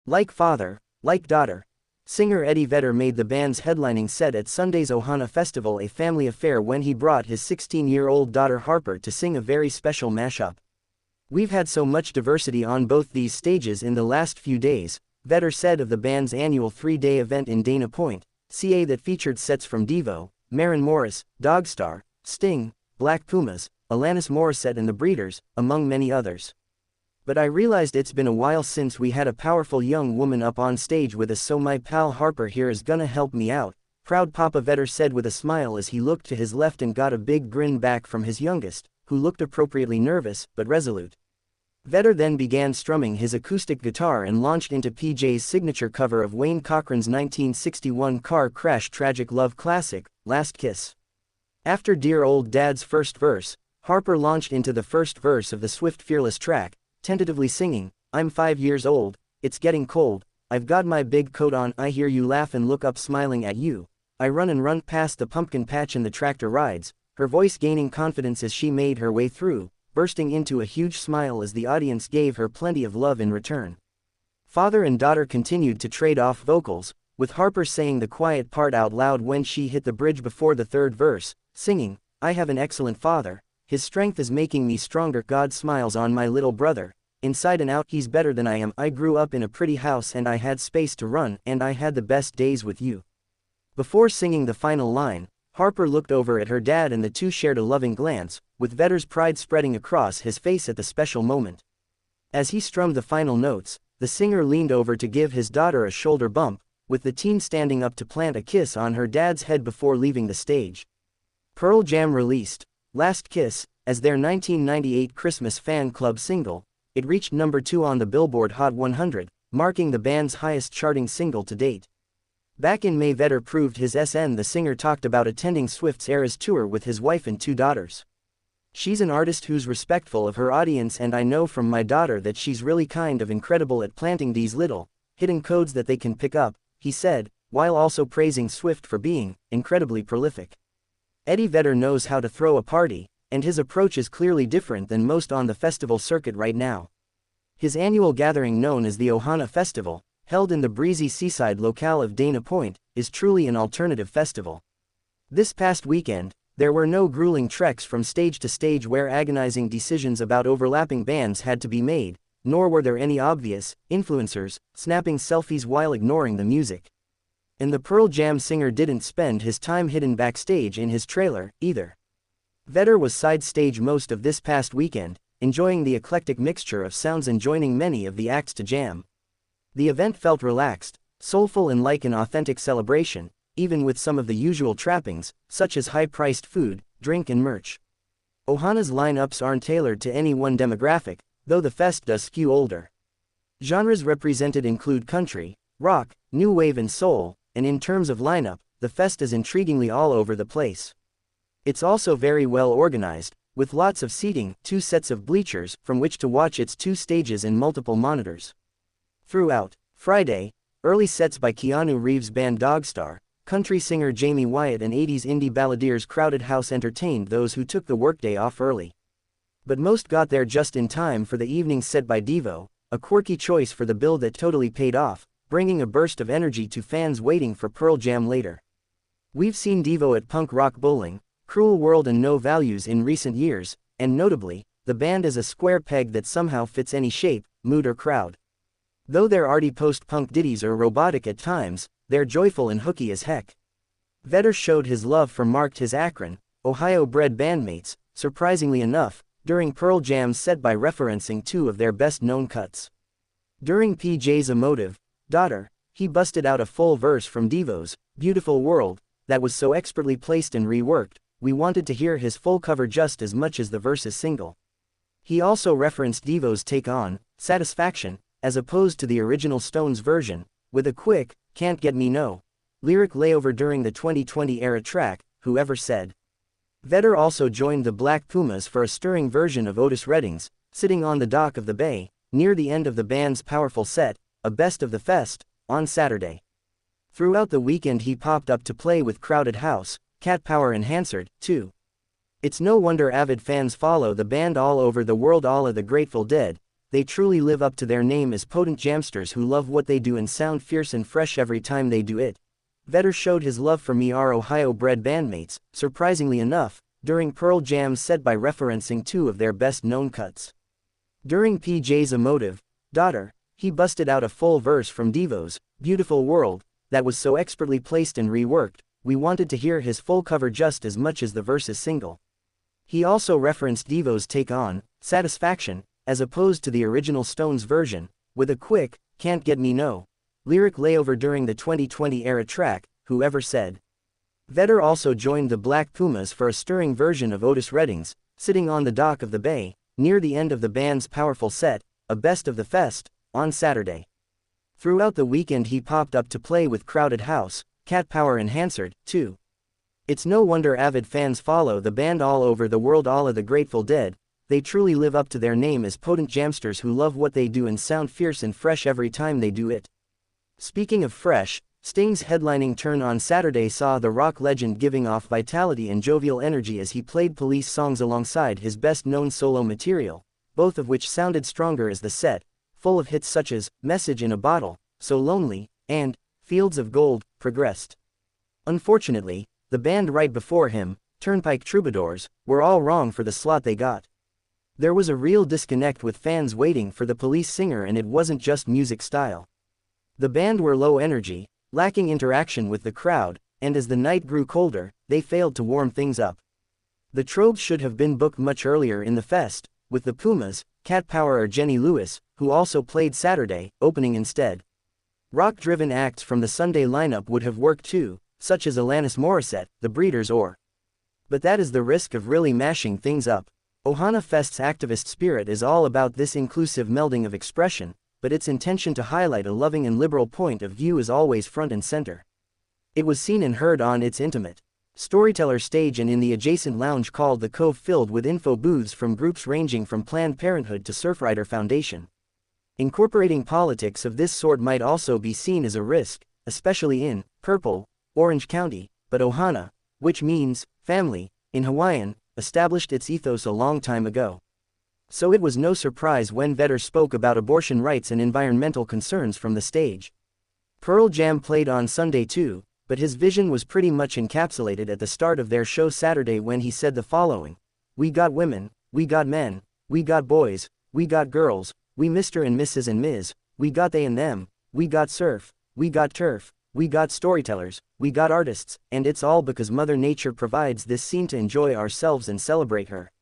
Like father, like daughter. Singer Eddie Vedder made the band's headlining set at Sunday's Ohana Festival a family affair when he brought his 16-year-old daughter Harper to sing a very special mashup. "We've had so much diversity on both these stages in the last few days," Vedder said of the band's annual 3-day event in Dana Point, CA that featured sets from Devo, Maren Morris, Dogstar, Sting, Black Pumas, Alanis Morissette and The Breeders, among many others. "But I realized it's been a while since we had a powerful young woman up on stage with us, so my pal Harper here is gonna help me out," proud Papa Vedder said with a smile as he looked to his left and got a big grin back from his youngest, who looked appropriately nervous, but resolute. Vedder then began strumming his acoustic guitar and launched into PJ's signature cover of Wayne Cochran's 1961 car crash tragic love classic, Last Kiss. After Dear Old Dad's first verse, Harper launched into the first verse of the swift Fearless track, tentatively singing, "I'm 5 years old, it's getting cold, I've got my big coat on, I hear you laugh and look up smiling at you, I run and run past the pumpkin patch and the tractor rides," her voice gaining confidence as she made her way through, bursting into a huge smile as the audience gave her plenty of love in return. Father and daughter continued to trade off vocals, with Harper saying the quiet part out loud when she hit the bridge before the third verse, singing, "I have an excellent father, his strength is making me stronger, God smiles on my little brother, inside and out he's better than I am, I grew up in a pretty house and I had space to run and I had the best days with you." Before singing the final line, Harper looked over at her dad and the two shared a loving glance, with Vedder's pride spreading across his face at the special moment. As he strummed the final notes, the singer leaned over to give his daughter a shoulder bump, with the teen standing up to plant a kiss on her dad's head before leaving the stage. Pearl Jam released Last Kiss as their 1998 Christmas fan club single. It reached number 2 on the Billboard Hot 100, marking the band's highest charting single to date. Back in May, Vedder proved his SN. The singer talked about attending Swift's Eras tour with his wife and 2 daughters. "She's an artist who's respectful of her audience, and I know from my daughter that she's really kind of incredible at planting these little, hidden codes that they can pick up," he said, while also praising Swift for being incredibly prolific. Eddie Vedder knows how to throw a party, and his approach is clearly different than most on the festival circuit right now. His annual gathering, known as the Ohana Festival, held in the breezy seaside locale of Dana Point, is truly an alternative festival. This past weekend, there were no grueling treks from stage to stage where agonizing decisions about overlapping bands had to be made, nor were there any obvious influencers snapping selfies while ignoring the music. And the Pearl Jam singer didn't spend his time hidden backstage in his trailer, either. Vedder was side stage most of this past weekend, enjoying the eclectic mixture of sounds and joining many of the acts to jam. The event felt relaxed, soulful and like an authentic celebration, even with some of the usual trappings, such as high-priced food, drink and merch. Ohana's lineups aren't tailored to any one demographic, though the fest does skew older. Genres represented include country, rock, new wave and soul, and in terms of lineup, the fest is intriguingly all over the place. It's also very well organized, with lots of seating, 2 sets of bleachers from which to watch its 2 stages and multiple monitors. Throughout Friday, early sets by Keanu Reeves' band Dogstar, country singer Jamie Wyatt and 80s indie balladeers Crowded House entertained those who took the workday off early. But most got there just in time for the evening set by Devo, a quirky choice for the bill that totally paid off, bringing a burst of energy to fans waiting for Pearl Jam later. We've seen Devo at Punk Rock Bowling, Cruel World and No Values in recent years, and notably, the band is a square peg that somehow fits any shape, mood or crowd. Though their arty post-punk ditties are robotic at times, they're joyful and hooky as heck. Vedder showed his love for Marked His Akron, Ohio-bred bandmates, surprisingly enough, during Pearl Jam's set by referencing 2 of their best-known cuts. During PJ's emotive Daughter, he busted out a full verse from Devo's Beautiful World that was so expertly placed and reworked, we wanted to hear his full cover just as much as the verse's single. He also referenced Devo's take on Satisfaction, as opposed to the original Stones version, with a quick, Can't Get Me No lyric layover during the 2020-era track, Whoever Said. Vedder also joined the Black Pumas for a stirring version of Otis Redding's Sitting on the Dock of the Bay, near the end of the band's powerful set, a best of the fest, on Saturday. Throughout the weekend he popped up to play with Crowded House, Cat Power and Hansard, too. It's no wonder avid fans follow the band all over the world. All of the Grateful Dead, they truly live up to their name as potent jamsters who love what they do and sound fierce and fresh every time they do it. Vedder showed his love for me our Ohio-bred bandmates, surprisingly enough, during Pearl Jam's set by referencing two of their best-known cuts. During PJ's emotive, Daughter, he busted out a full verse from Devo's Beautiful World, that was so expertly placed and reworked, we wanted to hear his full cover just as much as the verse's single. He also referenced Devo's take on Satisfaction, as opposed to the original Stones version, with a quick, Can't Get Me No lyric layover during the 2020-era track, Whoever Said. Vedder also joined the Black Pumas for a stirring version of Otis Redding's Sitting on the Dock of the Bay, near the end of the band's powerful set, a Best of the Fest, on Saturday. Throughout the weekend he popped up to play with Crowded House, Cat Power and Hansard, too. It's no wonder avid fans follow the band all over the world. All of the Grateful Dead, they truly live up to their name as potent jamsters who love what they do and sound fierce and fresh every time they do it. Speaking of fresh, Sting's headlining turn on Saturday saw the rock legend giving off vitality and jovial energy as he played Police songs alongside his best-known solo material, both of which sounded stronger as the set, full of hits such as Message in a Bottle, So Lonely, and Fields of Gold, progressed. Unfortunately, the band right before him, Turnpike Troubadours, were all wrong for the slot they got. There was a real disconnect with fans waiting for the Police singer, and it wasn't just music style. The band were low energy, lacking interaction with the crowd, and as the night grew colder, they failed to warm things up. The Trobes should have been booked much earlier in the fest, with the Pumas, Cat Power or Jenny Lewis, who also played Saturday, opening instead. Rock-driven acts from the Sunday lineup would have worked too, such as Alanis Morissette, The Breeders but that is the risk of really mashing things up. Ohana Fest's activist spirit is all about this inclusive melding of expression, but its intention to highlight a loving and liberal point of view is always front and center. It was seen and heard on its intimate Storyteller stage and in the adjacent lounge called The Cove, filled with info booths from groups ranging from Planned Parenthood to Surfrider Foundation. Incorporating politics of this sort might also be seen as a risk, especially in Purple, Orange County, but Ohana, which means family in Hawaiian, established its ethos a long time ago. So it was no surprise when Vedder spoke about abortion rights and environmental concerns from the stage. Pearl Jam played on Sunday too, but his vision was pretty much encapsulated at the start of their show Saturday when he said the following: "We got women, we got men, we got boys, we got girls, we Mr. and Mrs. and Ms., we got they and them, we got surf, we got turf, we got storytellers, we got artists, and it's all because Mother Nature provides this scene to enjoy ourselves and celebrate her."